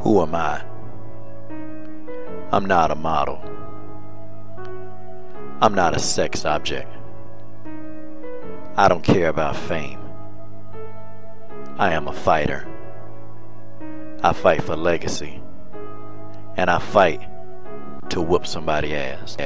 Who am I? I'm not a model. I'm not a sex object. I don't care about fame. I am a fighter. I fight for legacy. And I fight to whoop somebody's ass.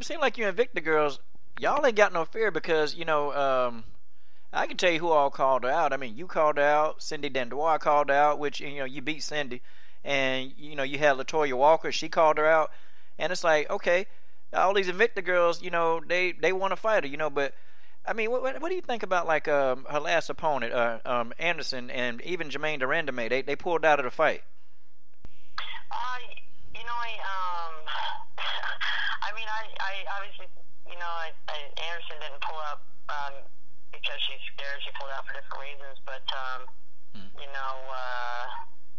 Seem like you Invicta girls, y'all ain't got no fear because, I can tell you who all called her out. I mean, you called her out, Cindy Dandois called her out, which, you beat Cindy, and, you had LaToya Walker, she called her out, and it's like, okay, all these Invicta girls, they want to fight her, but, I mean, what do you think about, like, her last opponent, Anderson, and even Jermaine Durandame, they pulled out of the fight? Obviously, Anderson didn't pull up because she's scared. She pulled out for different reasons, but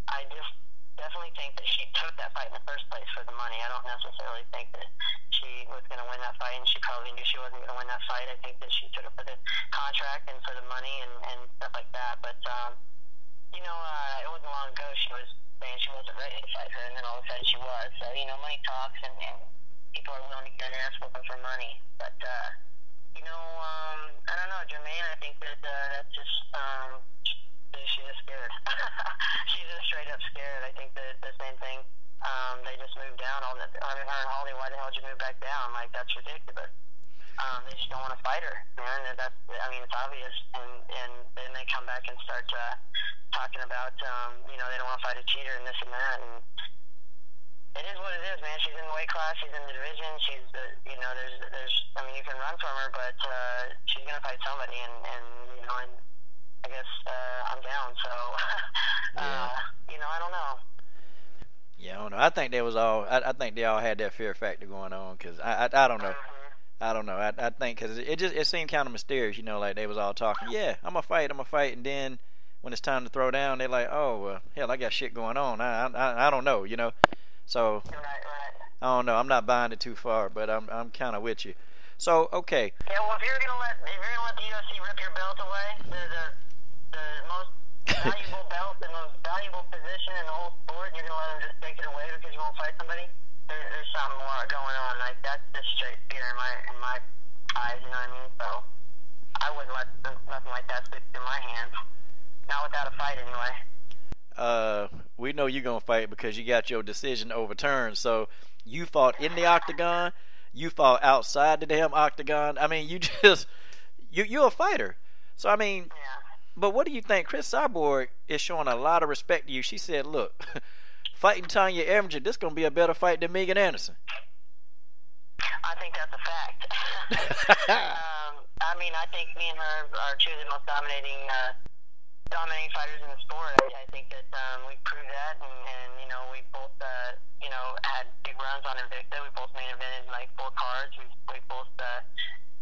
I just definitely think that she took that fight in the first place for the money. I don't necessarily think that she was going to win that fight, and she probably knew she wasn't going to win that fight. I think that she took it for the contract and for the money and stuff like that. But it wasn't long ago she was saying she wasn't ready to fight her, and then all of a sudden she was. So money talks, and people are willing to get an ass whooping for money. But, I don't know, Jermaine, I think that that's just, she's just scared. She's just straight up scared. I think that the same thing, they just moved down. Her and Holly, why the hell did you move back down? Like, that's ridiculous. They just don't want to fight her, man. It's obvious. And then they come back and start talking about, they don't want to fight a cheater and this and that. And it is what it is, man. She's in the weight class. She's in the division. She's, you can run from her, but she's going to fight somebody. And I guess I'm down. So, I don't know. Yeah, I don't know. I think they was all. I think they all had that fear factor going on because I don't know. I don't know. I think because it seemed kind of mysterious, like they was all talking. Yeah, I'm gonna fight, and then when it's time to throw down, they're like, oh well, hell, I got shit going on. I don't know, So right. I don't know. I'm not buying it too far, but I'm kind of with you. So okay. Yeah, well, if you're gonna let the UFC rip your belt away, the most valuable belt, the most valuable position in the whole sport, and you're gonna let them just take it away because you won't fight somebody, there's something more going on. Like that's just straight fear in my eyes. You know what I mean? So I wouldn't let nothing like that slip through my hands. Not without a fight, anyway. We know you're gonna fight because you got your decision overturned. So you fought in the octagon, you fought outside the damn octagon. I mean, you're a fighter. So I mean, yeah. But what do you think? Cris Cyborg is showing a lot of respect to you. She said, "Look, fighting Tonya Evinger, this gonna be a better fight than Megan Anderson." I think that's a fact. I think me and her are two of the most dominating fighters in the sport. I think that we proved that, and we both had big runs on Invicta. We both main evented like 4 cards. We both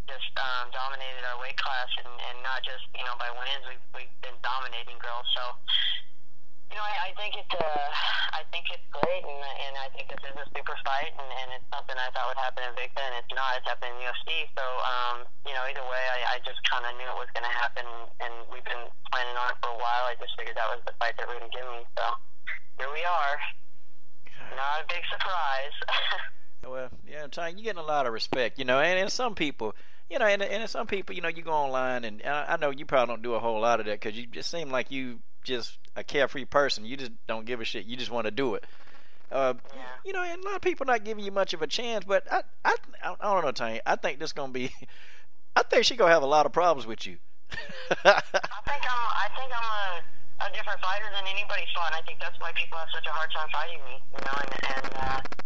just dominated our weight class, and not just by wins. We've been dominating girls. So I think it's great, and I think this is a super fight, and it's something I thought would happen in Victor, and it's not. It's happening in UFC. So, either way, I just kind of knew it was going to happen, and we've been planning on it for a while. I just figured that was the fight they were going to give me. So, here we are. Not a big surprise. Well, yeah, Tonya, you're getting a lot of respect, and some people, and some people, you go online, and I know you probably don't do a whole lot of that because you just seem like you just a carefree person. You just don't give a shit. You just want to do it. And a lot of people not giving you much of a chance, but I don't know, Tonya. I think this gonna be. I think she gonna have a lot of problems with you. I think I'm a different fighter than anybody's fought. And I think that's why people have such a hard time fighting me.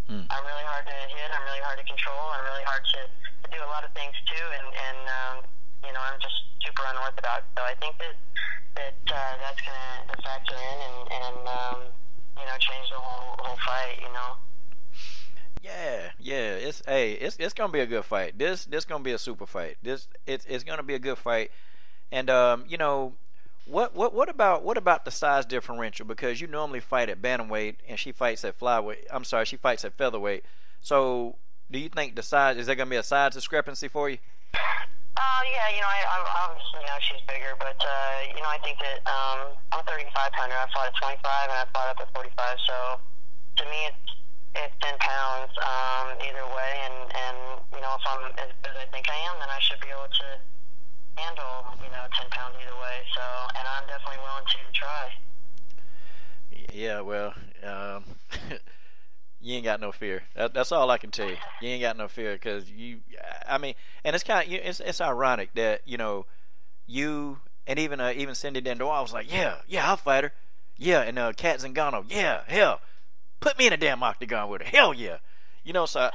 I'm really hard to hit. I'm really hard to control. I'm really hard to do a lot of things too. I'm just super unorthodox. So I think that's gonna factor in and change the whole fight. Yeah. It's gonna be a good fight. This gonna be a super fight. It's gonna be a good fight. And what about the size differential? Because you normally fight at bantamweight and she fights at flyweight. I'm sorry, she fights at featherweight. So do you think is there gonna be a size discrepancy for you? I obviously know she's bigger, but I think that I'm 3,500. I fought at 25 and I fought up at 45. So to me, it's 10 pounds either way, and if I'm as good as I think I am, then I should be able to handle 10 pounds either way. So, and I'm definitely willing to try. Yeah, well, you ain't got no fear. That's all I can tell you. You ain't got no fear because and it's kind of it's ironic that you and even Cindy Dandois was like, yeah, I'll fight her, yeah, and Kat Zingano, yeah, hell, put me in a damn octagon with her, hell yeah, So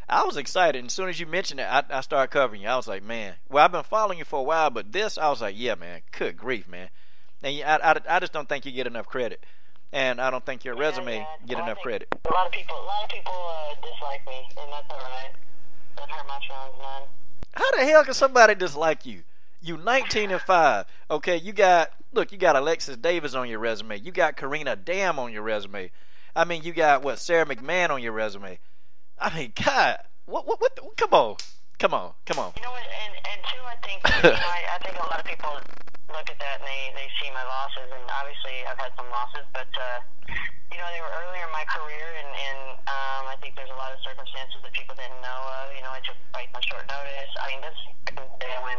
I was excited, and as soon as you mentioned it, I started covering you. I was like, man, well, I've been following you for a while, but this, I was like, yeah, man, good grief, man, and I just don't think you get enough credit. And I don't think your resume get enough credit. A lot of people dislike me, and that's all right. Doesn't hurt my feelings, man. How the hell can somebody dislike you? You 19-5. Okay, you got Alexis Davis on your resume. You got Karina Dam on your resume. I mean, you got Sarah McMahon on your resume. I mean, God, what? Come on. You know what? And two, I think I think a lot of people look at that and they see my losses, and obviously I've had some losses, but they were earlier in my career, and I think there's a lot of circumstances that people didn't know of. I took fights on short notice. I mean, this day when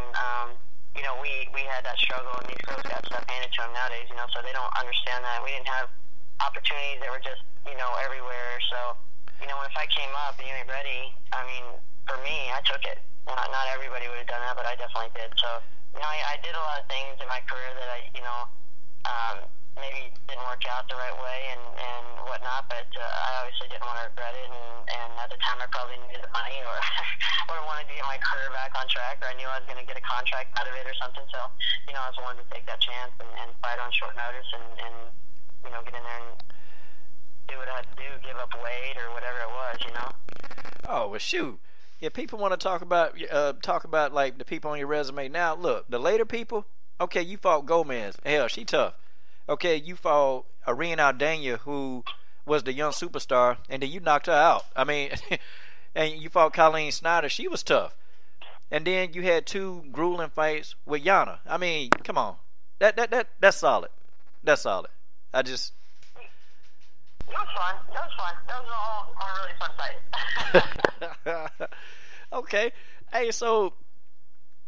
we had that struggle, and these girls got stuff handed to them nowadays. So they don't understand that we didn't have opportunities that were just everywhere. So when a fight came up and you ain't ready, I mean, for me, I took it. Not everybody would have done that, but I definitely did. So. I did a lot of things in my career that I, maybe didn't work out the right way and whatnot, but I obviously didn't want to regret it, and at the time I probably needed the money or wanted to get my career back on track, or I knew I was going to get a contract out of it or something, so, I was willing to take that chance and fight on short notice and get in there and do what I had to do, give up weight or whatever it was, Oh, well, shoot. If people want to talk about like the people on your resume now, look, the later people, okay, you fought Gomez. Hell, she tough. Okay, you fought Irene Aldana, who was the young superstar, and then you knocked her out. I mean, and you fought Colleen Snyder. She was tough. And then you had 2 grueling fights with Yana. I mean, come on. That's solid. That's solid. It was fun. That was all a really fun fight. Okay. Hey, so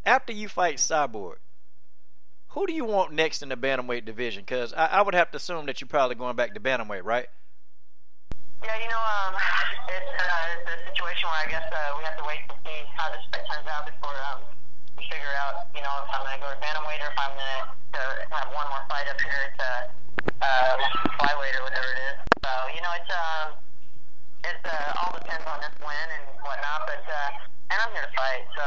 after you fight Cyborg, who do you want next in the bantamweight division? Because I would have to assume that you're probably going back to bantamweight, right? Yeah, it's a situation where I guess we have to wait to see how this fight turns out before we figure out, if I'm going to go to bantamweight or if I'm going to have one more fight up here at flyweight or whatever it is. So, it all depends on this win and whatnot, but and I'm here to fight, so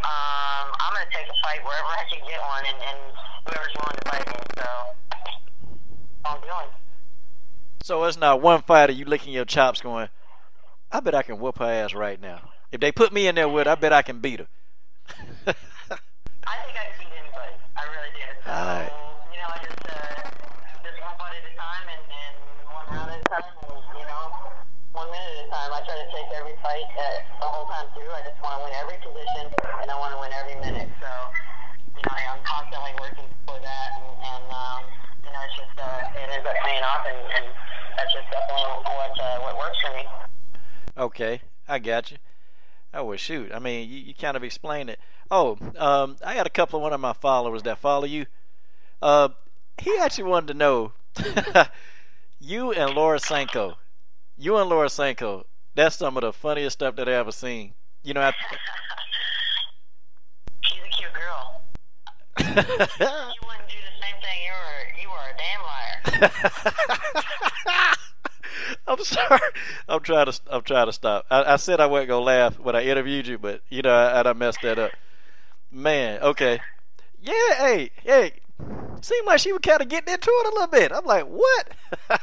I'm going to take a fight wherever I can get one, and whoever's willing to fight me, so I'm doing. So it's not one fighter you licking your chops going, I bet I can whoop her ass right now. If they put me in there with her, I bet I can beat her. I think I can beat anybody. I really do. So, all right. I just one fight at a time. time and one round at a time, and 1 minute at a time. I try to take every fight the whole time through. I just want to win every position, and I want to win every minute. So, I'm constantly working for that, and it's just it ends up paying off, and that's just definitely what works for me. Okay, I got you. Oh, well, shoot. I mean, you kind of explained it. Oh, I got a couple of one of my followers that follow you. He actually wanted to know you and Laura Sanko. You and Laura Sanko. That's some of the funniest stuff that I ever seen. She's a cute girl. You wouldn't do the same thing. You were a damn liar. I'm sorry. I'm trying to stop. I said I wasn't gonna laugh when I interviewed you, but I messed that up. Man, okay. Yeah, hey. Seemed like she was kind of getting into it a little bit. I'm like, what? Well,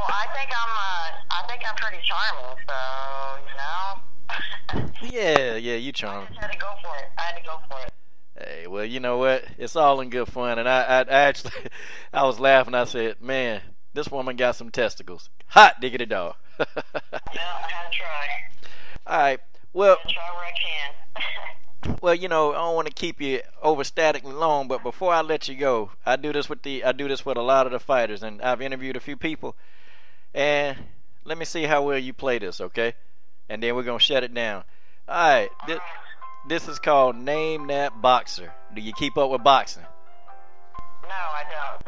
I think I'm pretty charming, so Yeah, you charming. I just had to go for it. Hey, well, you know what? It's all in good fun, and I actually, I was laughing. I said, man, this woman got some testicles. Hot diggity dog. Yeah, I had to try. All right. Well, I try where I can. well, I don't want to keep you overstatically long, but before I let you go, I do this with a lot of the fighters, and I've interviewed a few people, and let me see how well you play this, okay? And then we're gonna shut it down. All right. This is called Name That Boxer. Do you keep up with boxing? No, I don't.